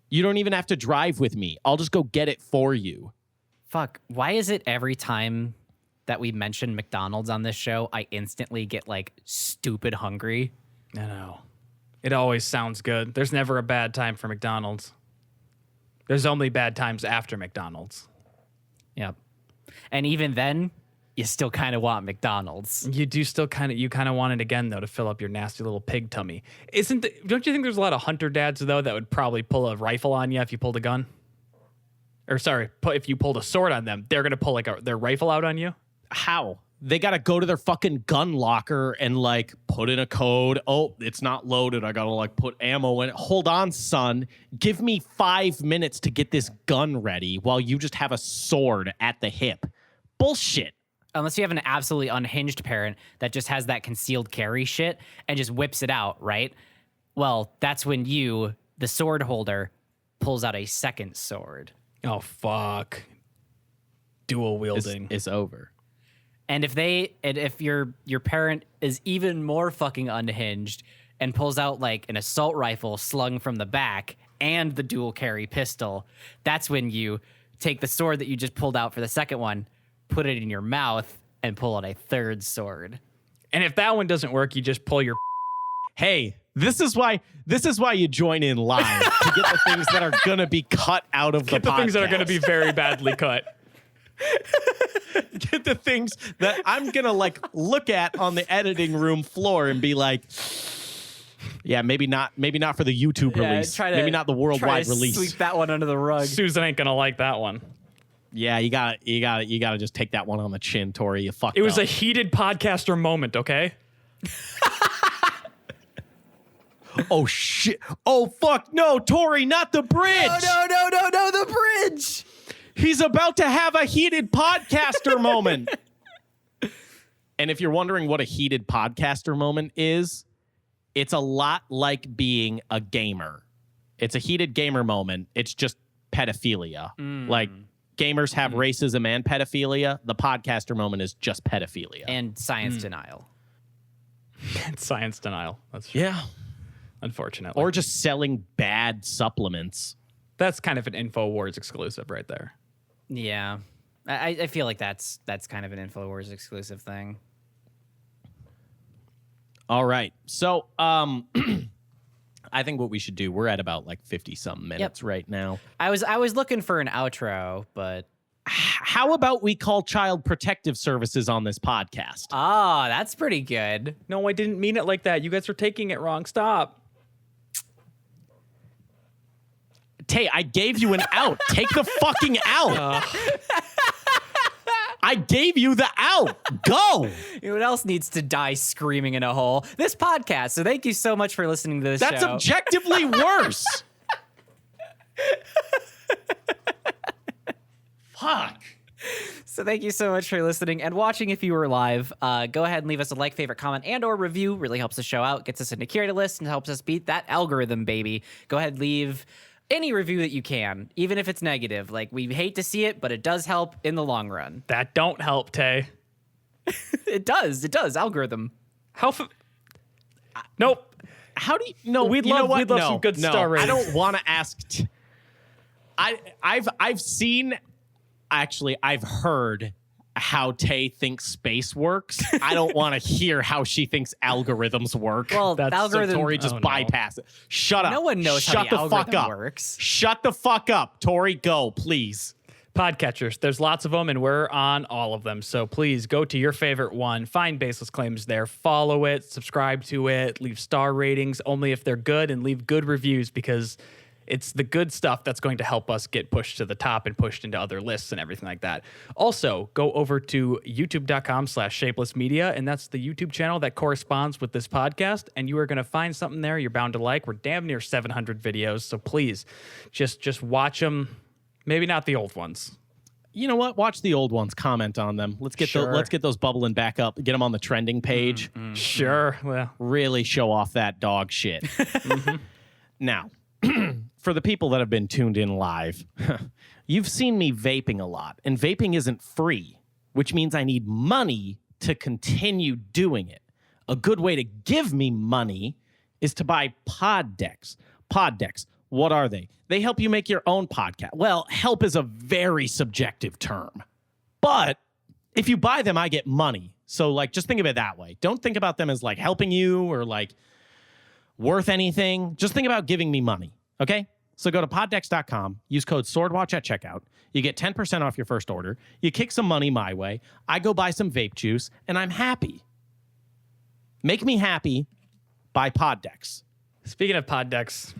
You don't even have to drive with me. I'll just go get it for you. Fuck, why is it every time that we mention McDonald's on this show, I instantly get like stupid hungry? I know. It always sounds good. There's never a bad time for McDonald's. There's only bad times after McDonald's. Yep. And even then, you still kind of want McDonald's. You do still kind of want it again though to fill up your nasty little pig tummy. Don't you think there's a lot of hunter dads though that would probably pull a rifle on you if you pulled a gun? Or sorry, if you pulled a sword on them, they're gonna pull their rifle out on you? How? They got to go to their fucking gun locker and like put in a code. Oh, it's not loaded. I got to like put ammo in it. Hold on, son. Give me 5 minutes to get this gun ready while you just have a sword at the hip. Bullshit. Unless you have an absolutely unhinged parent that just has that concealed carry shit and just whips it out, right? Well, that's when you, the sword holder, pulls out a second sword. Oh, fuck. Dual wielding. It's over. And if your parent is even more fucking unhinged and pulls out like an assault rifle slung from the back and the dual carry pistol, that's when you take the sword that you just pulled out for the second one, put it in your mouth, and pull out a third sword. And if that one doesn't work, you just pull your... Hey, this is why you join in live to get the things that are gonna be cut out of the podcast. things that are going to be very badly cut. Get the things that I'm gonna like look at on the editing room floor and be like, yeah, maybe not for the YouTube release. maybe not the worldwide release. Sweep that one under the rug. Susan ain't going to like that one. Yeah, you gotta just take that one on the chin, Tori. You fucked up. It was a heated podcaster moment, okay? Oh shit! Oh fuck! No, Tori, not the bridge! No, the bridge! He's about to have a heated podcaster moment. And if you're wondering what a heated podcaster moment is, it's a lot like being a gamer. It's a heated gamer moment. It's just pedophilia. Like, gamers have racism and pedophilia. The podcaster moment is just pedophilia. And science denial. And science denial. That's true. Yeah. Unfortunately. Or just selling bad supplements. That's kind of an InfoWars exclusive right there. Yeah. I feel like that's kind of an InfoWars exclusive thing. All right. So, I think what we should do, we're at about like 50-something minutes right now. I was looking for an outro, but... How about we call Child Protective Services on this podcast? Oh, that's pretty good. No, I didn't mean it like that. You guys are taking it wrong. Stop. Tay, I gave you an out. Take the fucking out. I gave you the out. Go. You know what else needs to die screaming in a hole? This podcast. So thank you so much for listening to this show. That's objectively worse. Fuck. So thank you so much for listening and watching. If you were live, go ahead and leave us a like, favorite, comment, and or review. Really helps the show out, gets us in the curated list, and helps us beat that algorithm, baby. Go ahead, leave any review that you can, even if it's negative. Like, we hate to see it, but it does help in the long run. That don't help, Tay. It does. Algorithm. Nope. How do you... No, we'd love some good star ratings. I don't want to ask... I've seen... Actually, I've heard how Tay thinks space works. I don't want to hear how she thinks algorithms work. Well, the algorithm... So Tori, just bypass it. Shut up. No one knows Shut how the fuck algorithm up. works. Shut the fuck up. Tori, go, please. Podcatchers. There's lots of them, and we're on all of them. So please go to your favorite one. Find Baseless Claims there. Follow it. Subscribe to it. Leave star ratings only if they're good, and leave good reviews, because it's the good stuff that's going to help us get pushed to the top and pushed into other lists and everything like that. Also, go over to youtube.com/shapeless media, and that's the YouTube channel that corresponds with this podcast, and you are going to find something there you're bound to like. We're damn near 700 videos, so please just watch them. Maybe not the old ones. You know what? Watch the old ones. Comment on them. Let's get let's get those bubbling back up. Get them on the trending page. Sure. Well, Really show off that dog shit. Now, for the people that have been tuned in live, you've seen me vaping a lot, and vaping isn't free, which means I need money to continue doing it. A good way to give me money is to buy pod decks. Pod decks, what are they? They help you make your own podcast. Well, help is a very subjective term. But if you buy them, I get money. So, like, just think of it that way. Don't think about them as, like, helping you or, like, worth anything. Just think about giving me money, okay? So go to poddecks.com, use code SWORDWATCH at checkout. You get 10% off your first order. You kick some money my way. I go buy some vape juice, and I'm happy. Make me happy. Buy pod decks. speaking of pod decks,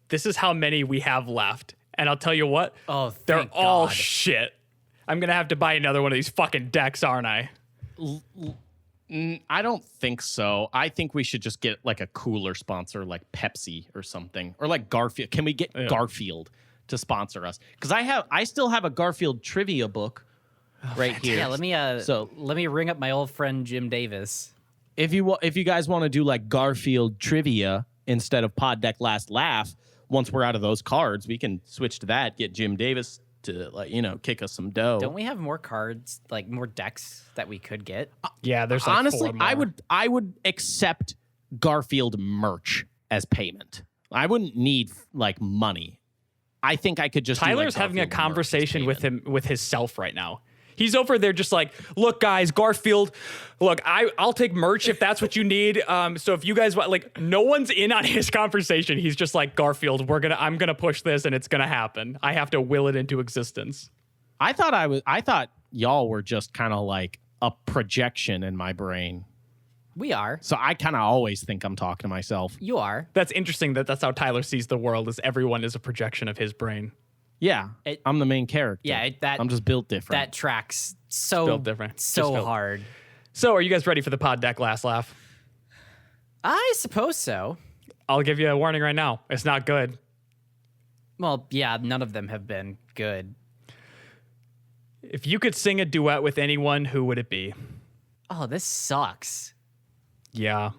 this is how many we have left. And I'll tell you what, they're thank all God. shit. I'm going to have to buy another one of these fucking decks, aren't I? I don't think so. I think we should just get like a cooler sponsor like Pepsi or something. Or like Garfield. Can we get Garfield to sponsor us? Because I still have a Garfield trivia book right here. Yeah, let me ring up my old friend Jim Davis. If you guys want to do like Garfield trivia instead of Pod Deck Last Laugh, once we're out of those cards, we can switch to that, get Jim Davis to kick us some dough. Don't we have more cards, like more decks that we could get? Yeah, there's like Honestly, 4 more. I would accept Garfield merch as payment. I wouldn't need like money. I think I could just. Tyler's do, like, having a Garfield merch as conversation with payment. him, with himself right now. He's over there just like, look, guys, Garfield, look, I'll take merch if that's what you need. So if you guys want, like, no one's in on his conversation. He's just like, Garfield, I'm gonna push this and it's gonna happen. I have to will it into existence. I thought y'all were just kind of like a projection in my brain. We are. So I kind of always think I'm talking to myself. You are. That's interesting that's how Tyler sees the world, is everyone is a projection of his brain. Yeah, I'm the main character. Yeah, I'm just built different. That tracks so built different. so Just hard. So are you guys ready for the Pod Deck Last Laugh? I suppose so. I'll give you a warning right now. It's not good. Well, yeah, none of them have been good. If you could sing a duet with anyone, who would it be? Oh, this sucks. Yeah,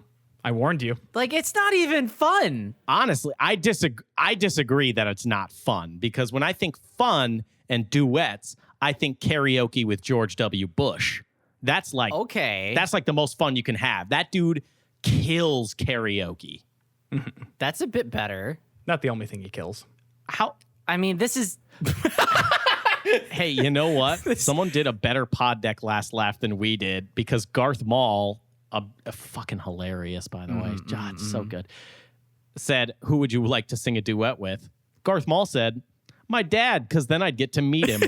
I warned you. Like, it's not even fun. Honestly, I disagree that it's not fun, because when I think fun and duets, I think karaoke with George W. Bush. That's like Okay. That's like the most fun you can have. That dude kills karaoke. That's a bit better. Not the only thing he kills. How? I mean, this is... Hey, you know what? Someone did a better Pod Deck Last Laugh than we did, because Garth Mall, a fucking hilarious, by the way, God, so good, said, who would you like to sing a duet with? Garth Mall said, my dad, because then I'd get to meet him.